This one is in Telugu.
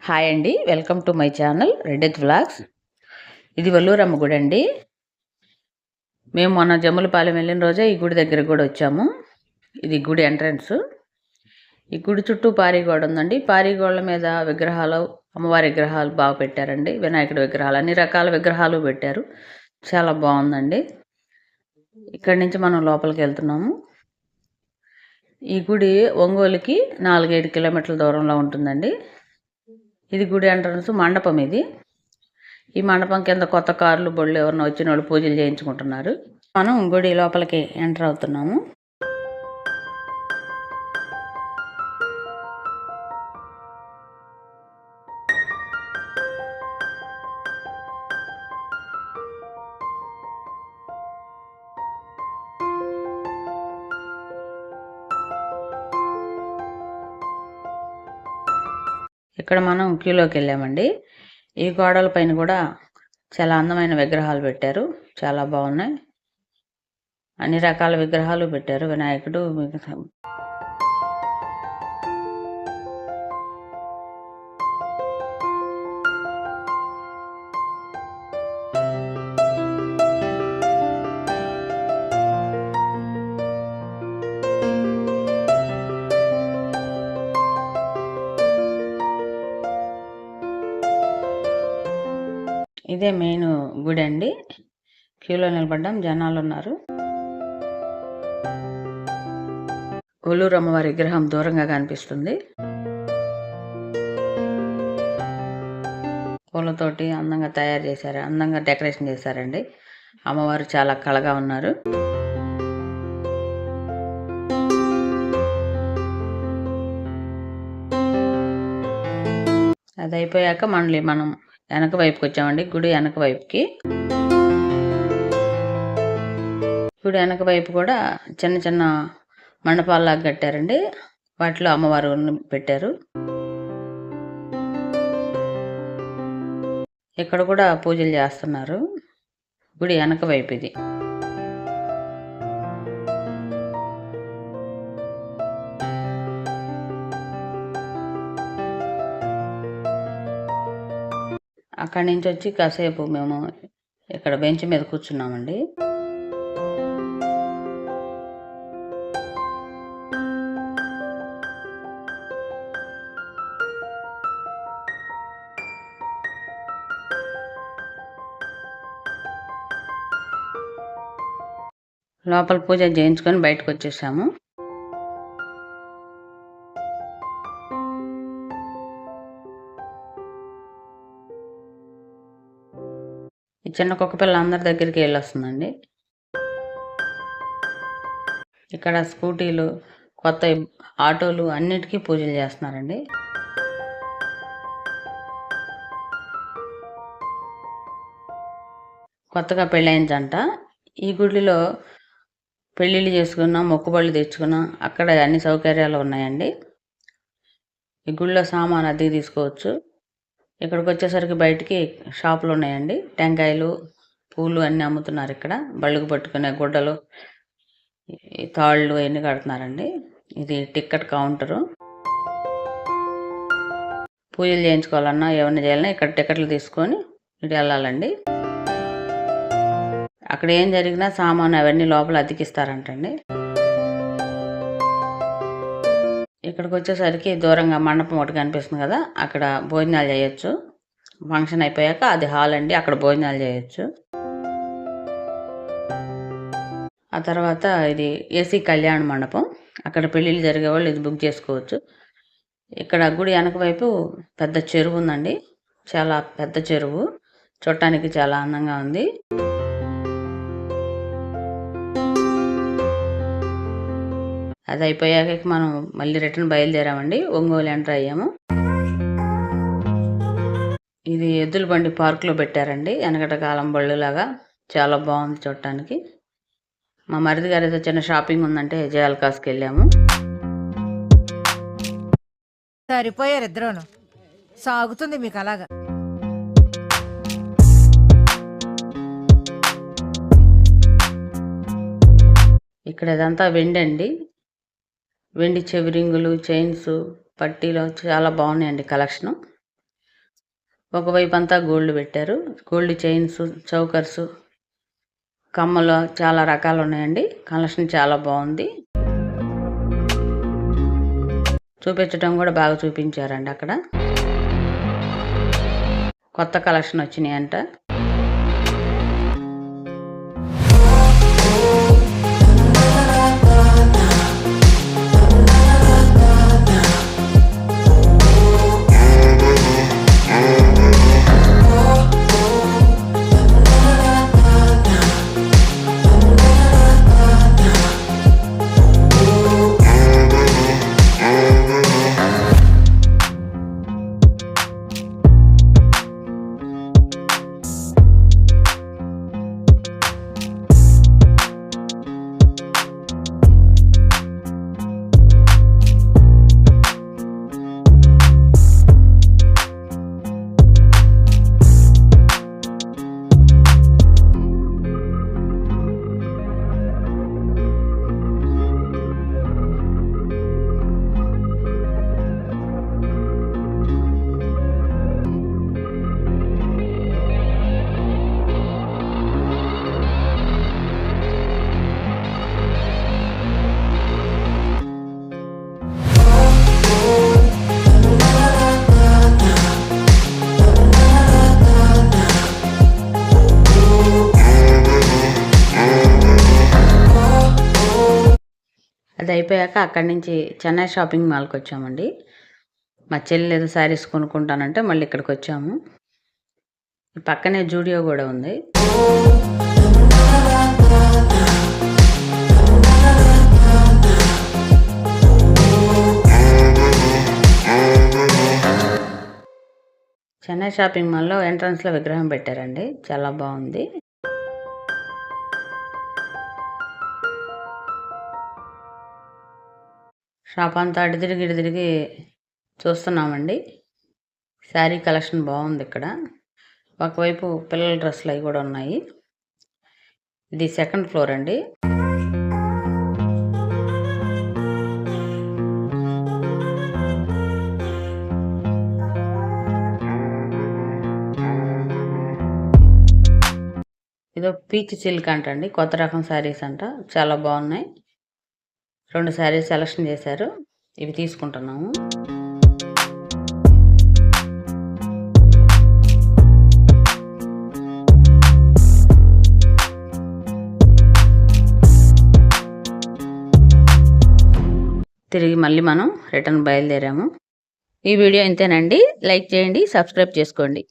హాయ్ అండి, వెల్కమ్ టు మై ఛానల్ రెడ్డెత్ వ్లాగ్స్. ఇది వల్లూరమ్మ గుడి అండి. మేము మొన్న జమ్ములపాలెం వెళ్ళిన రోజే ఈ గుడి దగ్గర కూడా వచ్చాము. ఇది గుడి ఎంట్రన్స్. ఈ గుడి చుట్టూ పారిగోడ ఉందండి. పారిగోడల మీద విగ్రహాలు, అమ్మవారి విగ్రహాలు బాగా పెట్టారండి. వినాయకుడి విగ్రహాలు, అన్ని రకాల విగ్రహాలు పెట్టారు. చాలా బాగుందండి. ఇక్కడి నుంచి మనం లోపలికి వెళ్తున్నాము. ఈ గుడి ఒంగోలుకి 4-5 కిలోమీటర్ల దూరంలో ఉంటుందండి. ఇది గుడి ఎంట్రన్స్ మండపం. ఈ మండపం కింద కొత్త కార్లు బళ్ళు ఎవరైనా వచ్చిన వాళ్ళు పూజలు చేయించుకుంటున్నారు. మనం గుడి లోపలికి ఎంటర్ అవుతున్నాము. ఇక్కడ మనం క్యూలోకి వెళ్ళామండి. ఈ గోడల పైన కూడా చాలా అందమైన విగ్రహాలు పెట్టారు. చాలా బాగున్నాయి. అన్ని రకాల విగ్రహాలు పెట్టారు. వినాయకుడు, ఇదే మెయిన్ గుడి అండి. క్యూలో నిలబడ్డాం, జనాలు ఉన్నారు. ఒల్లూరు అమ్మవారి విగ్రహం దూరంగా కనిపిస్తుంది. పూలతోటి అందంగా తయారు చేశారు, అందంగా డెకరేషన్ చేశారండి. అమ్మవారు చాలా కళగా ఉన్నారు. అది అయిపోయాక మళ్ళీ మనం వెనక వైపుకి వచ్చామండి. గుడి వెనక వైపుకి. గుడి వెనక వైపు కూడా చిన్న చిన్న మండపాల్లాగా కట్టారండి. వాటిలో అమ్మవారు పెట్టారు. ఇక్కడ కూడా పూజలు చేస్తున్నారు. గుడి వెనక వైపు ఇది. అక్కడి నుంచి వచ్చి కాసేపు మేము ఇక్కడ బెంచ్ మీద కూర్చున్నామండి. లోపల పూజ చేయించుకొని బయటకు వచ్చేసాము. ఈ చిన్న కుక్క పిల్ల అందరి దగ్గరికి వెళ్ళొస్తుందండి. ఇక్కడ స్కూటీలు, కొత్త ఆటోలు అన్నిటికీ పూజలు చేస్తున్నారండి. కొత్తగా పెళ్ళైన జంట. ఈ గుడిలో పెళ్ళిళ్ళు చేసుకున్నా, మొక్కుబళ్ళు తెచ్చుకున్నా అక్కడ అన్ని సౌకర్యాలు ఉన్నాయండి. ఈ గుడిలో సామాన్ అద్దెకి తీసుకోవచ్చు. ఇక్కడికి వచ్చేసరికి బయటికి షాపులు ఉన్నాయండి. టెంకాయలు, పూలు అన్నీ అమ్ముతున్నారు. ఇక్కడ బళ్ళుకు పట్టుకునే గుడ్డలు, తాళ్ళు అవన్నీ కడుతున్నారండి. ఇది టికెట్ కౌంటరు. పూజలు చేయించుకోవాలన్నా ఏమన్నా చేయాలన్నా ఇక్కడ టికెట్లు తీసుకొని ఇటు వెళ్ళాలండి. అక్కడ ఏం జరిగినా సామాను అవన్నీ లోపల అతికిస్తారంటండి. ఇక్కడికి వచ్చేసరికి దూరంగా మండపం ఒకటి కనిపిస్తుంది కదా, అక్కడ భోజనాలు చేయొచ్చు. ఫంక్షన్ అయిపోయాక అది హాల్ అండి, అక్కడ భోజనాలు చేయొచ్చు. ఆ తర్వాత ఇది ఏసీ కళ్యాణ మండపం. అక్కడ పెళ్ళిళ్ళు జరిగే వాళ్ళు ఇది బుక్ చేసుకోవచ్చు. ఇక్కడ గుడి వెనక వైపు పెద్ద చెరువు ఉందండి. చాలా పెద్ద చెరువు, చూడటానికి చాలా అందంగా ఉంది. అది అయిపోయాక మనం మళ్ళీ రిటర్న్ బయలుదేరామండి. ఒంగోలు ఎంటర్ అయ్యాము. ఇది ఎద్దుల బండి పార్కులో పెట్టారండి. వెనకట కాలం బళ్ళులాగా చాలా బాగుంది చూడటానికి. మా మరిది గారు ఏదో చిన్న షాపింగ్ ఉందంటే జయాలకాస్కి వెళ్ళాము. సరిపోయారు ఇద్దరును. సాగుతుంది మీకు అలాగా. ఇక్కడ ఇదంతా వెండి అండి. వెండి చెవిరింగులు, చైన్స్, పట్టీలు చాలా బాగున్నాయండి కలెక్షను. ఒకవైపు అంతా గోల్డ్ పెట్టారు. గోల్డ్ చైన్స్, చౌకర్స్, కమ్మలు చాలా రకాలు ఉన్నాయండి. కలెక్షన్ చాలా బాగుంది. చూపించడం కూడా బాగా చూపించారండి. అక్కడ కొత్త కలెక్షన్ వచ్చినాయంట. అది అయిపోయాక అక్కడి నుంచి చెన్నై షాపింగ్ మాల్కి వచ్చామండి. మా చెల్లి ఏదో శారీస్ కొనుక్కుంటానంటే మళ్ళీ ఇక్కడికి వచ్చాము. పక్కనే జూడియో కూడా ఉంది. చెన్నై షాపింగ్ మాల్లో ఎంట్రన్స్లో విగ్రహం పెట్టారండి. చాలా బాగుంది. షాప్ అంతా అటు తిరిగి చూస్తున్నామండి. శారీ కలెక్షన్ బాగుంది. ఇక్కడ ఒకవైపు పిల్లల డ్రెస్సులు అవి కూడా ఉన్నాయి. ఇది సెకండ్ ఫ్లోర్ అండి. ఇదో పీచ్ సిల్క్ అంటండి. కొత్త రకం శారీస్ అంట. చాలా బాగున్నాయి. 2 శారీస్ సెలెక్షన్ చేశారు. ఇవి తీసుకుంటున్నాము. తిరిగి మళ్ళీ మనం రిటర్న్ బయలుదేరాము. ఈ వీడియో ఇంతేనండి. లైక్ చేయండి, సబ్స్క్రైబ్ చేసుకోండి.